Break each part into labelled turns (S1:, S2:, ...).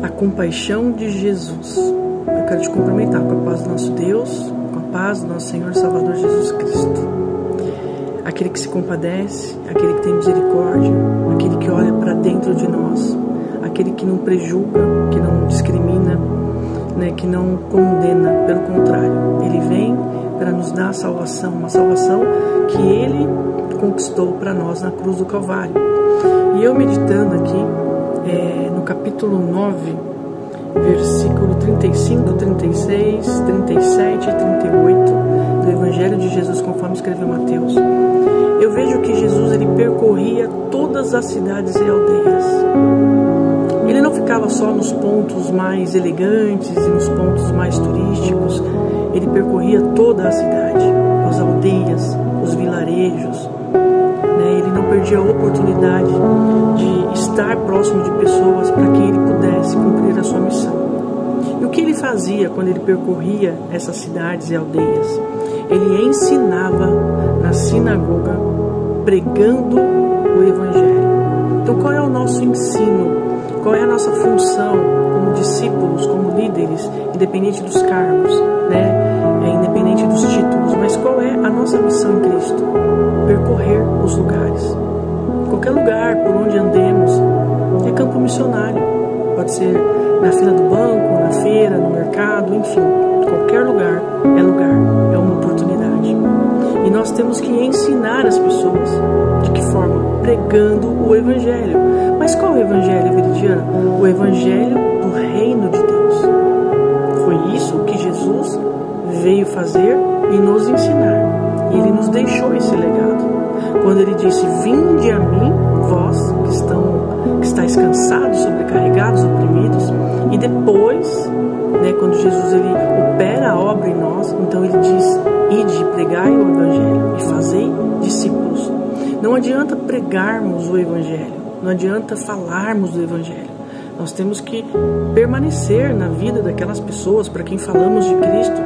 S1: a compaixão de Jesus. Eu quero te cumprimentar com a paz do nosso Deus, com a paz do nosso Senhor e Salvador Jesus Cristo. Aquele que se compadece, aquele que tem misericórdia, aquele que olha para dentro de nós, aquele que não prejuga, que não discrimina, né, que não condena, pelo contrário, ele vem para nos dar a salvação, uma salvação que ele conquistou para nós na cruz do Calvário. E eu meditando aqui no capítulo 9, versículo 35, 36, 37 e 38 do Evangelho de Jesus conforme escreveu Mateus, eu vejo que Jesus ele percorria todas as cidades e aldeias. Ele não ficava só nos pontos mais elegantes e nos pontos mais turísticos, ele percorria toda a cidade, as aldeias, os vilarejos. Ele não perdia a oportunidade de estar próximo de pessoas para que ele pudesse cumprir a sua missão. E o que ele fazia quando ele percorria essas cidades e aldeias? Ele ensinava na sinagoga, pregando o Evangelho. Então, qual é o nosso ensino? Qual é a nossa função como discípulos, como líderes, independente dos cargos, independente dos títulos, mas qual é a nossa missão em Cristo? Percorrer os lugares. Qualquer lugar por onde andemos é campo missionário. Pode ser na fila do banco, na feira, no mercado, enfim. Qualquer lugar, é uma oportunidade. E nós temos que ensinar as pessoas. De que forma? Pregando o Evangelho. Mas qual é o Evangelho, Veridiana? O Evangelho do Reino de Deus. Foi isso que Jesus veio fazer e nos ensinar. E Ele nos deixou esse legado. Quando Ele disse, vinde a mim, vós que estáis cansados, sobrecarregados, oprimidos. E depois, quando Jesus ele opera a obra em nós, então Ele diz, ide, pregai o Evangelho e fazei discípulos. Não adianta pregarmos o Evangelho, não adianta falarmos do Evangelho. Nós temos que permanecer na vida daquelas pessoas para quem falamos de Cristo.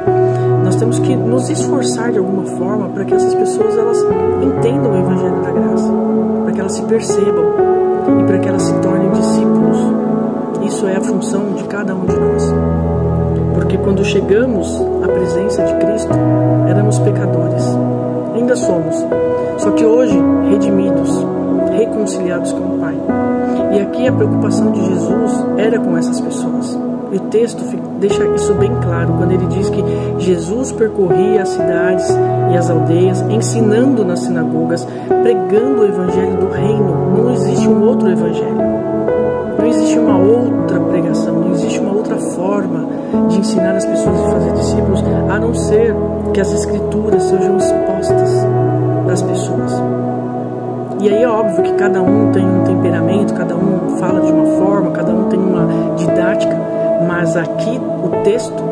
S1: Nós temos que nos esforçar de alguma forma para que essas pessoas elas entendam o Evangelho da graça, para que elas se percebam e para que elas se tornem discípulos. Isso é a função de cada um de nós. Porque quando chegamos à presença de Cristo, éramos pecadores. Ainda somos. Só que hoje, redimidos, reconciliados com o Pai. E aqui a preocupação de Jesus era com essas pessoas. E o texto deixa isso bem claro, quando ele diz que Jesus percorria as cidades e as aldeias, ensinando nas sinagogas, pregando o Evangelho do Reino. Não existe um outro Evangelho. Não existe uma outra pregação, não existe uma outra forma de ensinar as pessoas a fazer discípulos, a não ser que as Escrituras sejam expostas das pessoas. E aí é óbvio que cada um tem um temperamento, cada um fala de uma forma, cada um tem uma didática, mas aqui o texto,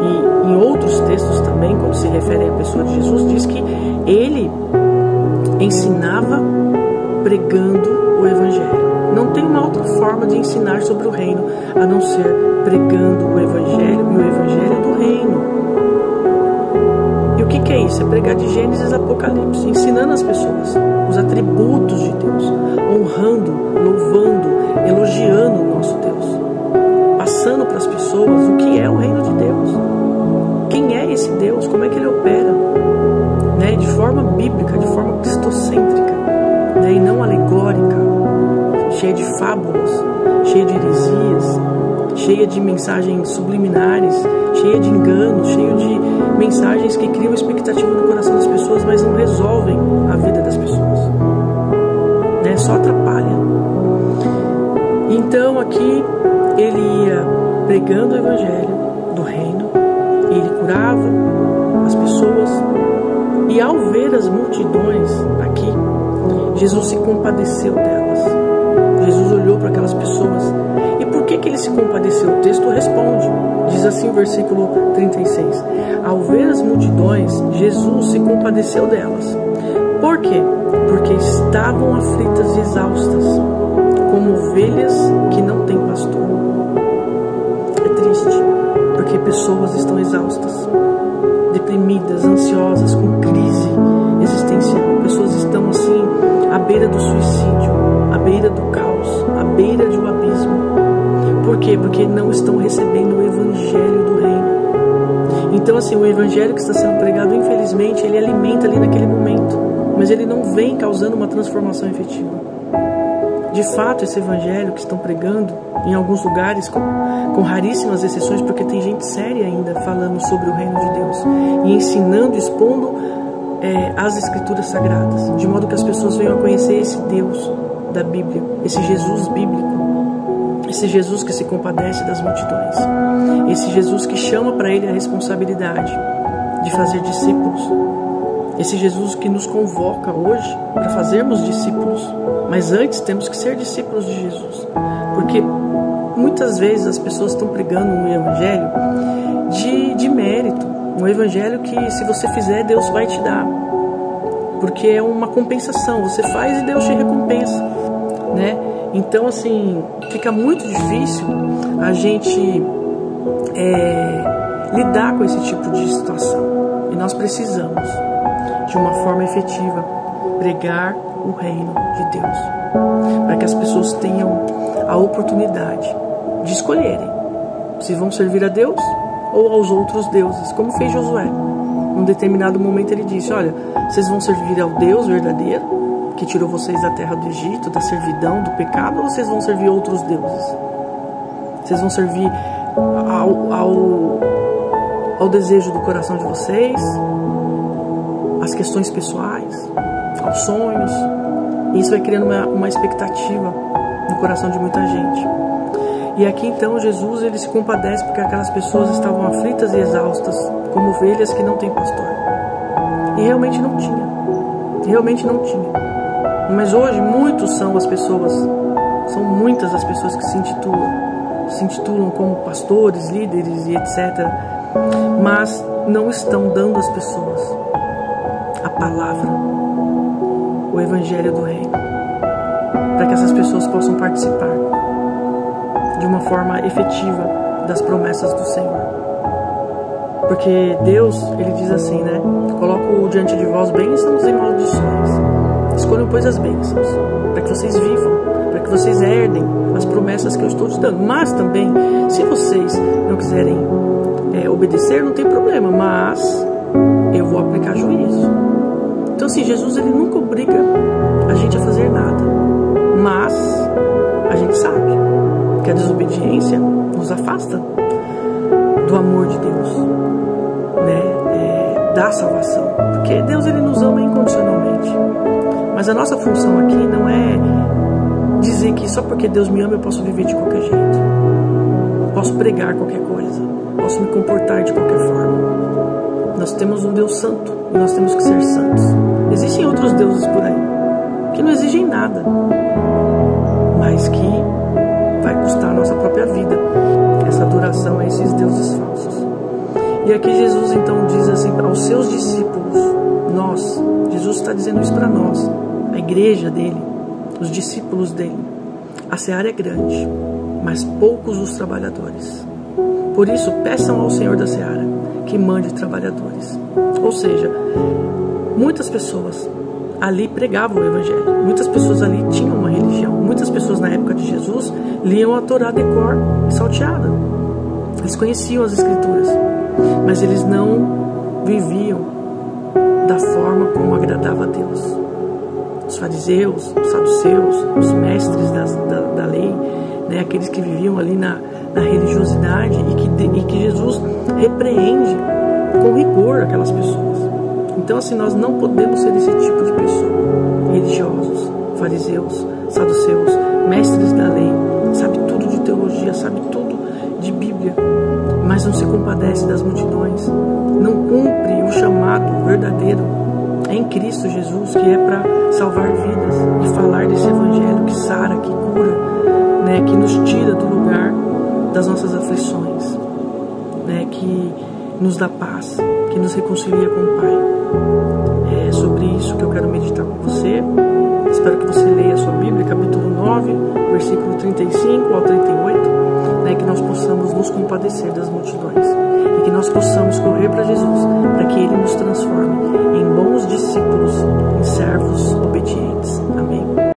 S1: e em outros textos também, quando se refere à pessoa de Jesus, diz que ele ensinava pregando o Evangelho. Não tem uma outra forma de ensinar sobre o reino, a não ser pregando o Evangelho e o Evangelho do reino. E o que é isso? É pregar de Gênesis a Apocalipse, ensinando as pessoas os atributos de Deus, honrando, louvando, elogiando o nosso Deus, passando para as pessoas o que é o reino de Deus, quem é esse Deus, como é que ele opera, de forma bíblica, de forma cristocêntrica, e não alegórica, cheia de fábulas, cheia de heresias, cheia de mensagens subliminares, cheia de enganos, cheia de mensagens que criam expectativa no coração das pessoas, mas não resolvem a vida das pessoas, só atrapalha. Então aqui ele ia pregando o Evangelho do reino, e ele curava as pessoas, e ao ver as multidões aqui, Jesus se compadeceu delas. Jesus olhou para aquelas pessoas. E por que ele se compadeceu? O texto responde. Diz assim o versículo 36. Ao ver as multidões, Jesus se compadeceu delas. Por quê? Porque estavam aflitas e exaustas, como ovelhas que não têm pastor. É triste, porque pessoas estão exaustas, deprimidas, ansiosas, com crise existencial. Pessoas estão assim à beira do suicídio, à beira do caos, à beira de um abismo. Por quê? Porque não estão recebendo o evangelho do reino. Então, assim, o evangelho que está sendo pregado, infelizmente, ele alimenta ali naquele momento, mas ele não vem causando uma transformação efetiva. De fato, esse evangelho que estão pregando em alguns lugares, com raríssimas exceções, porque tem gente séria ainda falando sobre o reino de Deus e ensinando, expondo as escrituras sagradas, de modo que as pessoas venham a conhecer esse Deus da Bíblia, esse Jesus bíblico, esse Jesus que se compadece das multidões, esse Jesus que chama para ele a responsabilidade de fazer discípulos, esse Jesus que nos convoca hoje para fazermos discípulos, mas antes temos que ser discípulos de Jesus, porque muitas vezes as pessoas estão pregando um evangelho de mérito, um evangelho que se você fizer, Deus vai te dar, porque é uma compensação, você faz e Deus te recompensa, né? Então, assim, fica muito difícil a gente lidar com esse tipo de situação, e nós precisamos, de uma forma efetiva, pregar o reino de Deus, para que as pessoas tenham a oportunidade de escolherem se vão servir a Deus ou aos outros deuses, como fez Josué. Num determinado momento ele disse: olha, vocês vão servir ao Deus verdadeiro, que tirou vocês da terra do Egito, da servidão, do pecado, ou vocês vão servir outros deuses? Vocês vão servir ao desejo do coração de vocês, às questões pessoais, aos sonhos? Isso vai criando uma expectativa no coração de muita gente. E aqui então Jesus, ele se compadece porque aquelas pessoas estavam aflitas e exaustas, como ovelhas que não têm pastor. E realmente não tinha. Mas hoje muitas são as pessoas que se intitulam como pastores, líderes e etc. Mas não estão dando às pessoas a palavra, o evangelho do reino, para que essas pessoas possam participar de uma forma efetiva das promessas do Senhor. Porque Deus, ele diz assim, né? Coloco diante de vós bênçãos e maldições. Escolham, pois, as bênçãos, para que vocês vivam, para que vocês herdem as promessas que eu estou te dando. Mas também, se vocês não quiserem obedecer, não tem problema, mas eu vou aplicar juízo. Então, assim, Jesus, ele nunca obriga a gente a fazer nada, mas a gente sabe que a desobediência nos afasta do amor de Deus, né? Da salvação, porque Deus, ele nos ama incondicionalmente. Mas a nossa função aqui não é dizer que só porque Deus me ama eu posso viver de qualquer jeito, posso pregar qualquer coisa, posso me comportar de qualquer forma. Nós temos um Deus santo e nós temos que ser santos. Existem outros deuses por aí que não exigem nada, mas que vai custar a nossa própria vida, essa adoração a esses deuses falsos. E aqui Jesus então diz assim aos seus discípulos, Jesus está dizendo isso para nós, a igreja dele, os discípulos dele: a seara é grande, mas poucos os trabalhadores. Por isso, peçam ao Senhor da seara que mande trabalhadores. Ou seja, muitas pessoas ali pregavam o evangelho, muitas pessoas ali tinham uma religião, muitas pessoas na época de Jesus liam a Torá de cor e salteada, eles conheciam as escrituras, mas eles não viviam da forma como agradava a Deus. Os fariseus, os saduceus, os mestres da lei, né, aqueles que viviam ali na religiosidade e que Jesus repreende com rigor aquelas pessoas. Então, assim, nós não podemos ser esse tipo de pessoa. Religiosos, fariseus, saduceus, mestres da lei, sabe tudo de teologia, sabe tudo de Bíblia, mas não se compadece das multidões, não cumpre o chamado verdadeiro em Cristo Jesus, que é para salvar vidas e falar desse evangelho que sara, que cura, né, que nos tira do lugar das nossas aflições, né, que nos dá paz, que nos reconcilia com o Pai. É sobre isso que eu quero meditar com você. Espero que você leia a sua Bíblia, capítulo 9, versículo 35 ao 38, né, que nós possamos nos compadecer das multidões e que nós possamos correr para Jesus, para que Ele nos transforme em bons discípulos